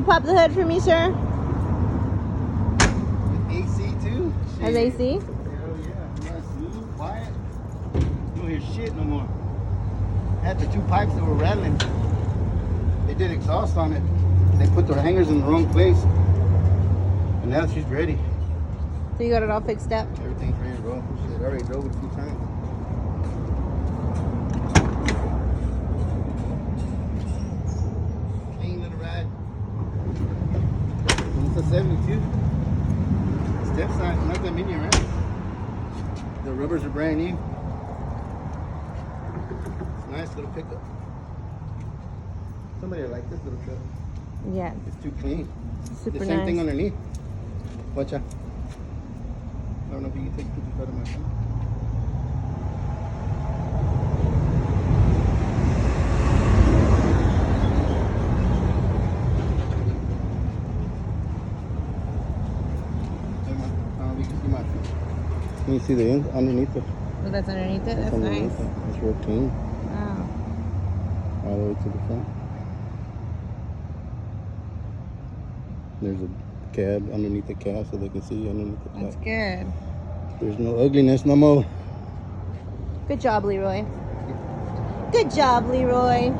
pop the hood for me, sir? With AC too? Has Shit. AC? Hell yeah. Nice, smooth, quiet. You don't hear shit no more. Had the two pipes that were rattling. They did exhaust on it. They put their hangers in the wrong place. And now she's ready. So you got it all fixed up? Everything's ready to roll. Shit, I already drove it 2 times. Clean little ride. It's a 72. Step side, not that many around. The rubbers are brand new. It's a nice little pickup. Somebody will like this little truck. Yeah. It's too clean. Super The same nice. thing underneath. Watch out. I don't know if you can take pictures out of my phone. Can you see the ink underneath it? Oh, that's underneath it? That's underneath nice. it. It's real clean. Wow. All the way to the front. There's a cab underneath the cab so they can see underneath the cab. That's good. There's no ugliness no more. Good job, Leroy. Good job, Leroy.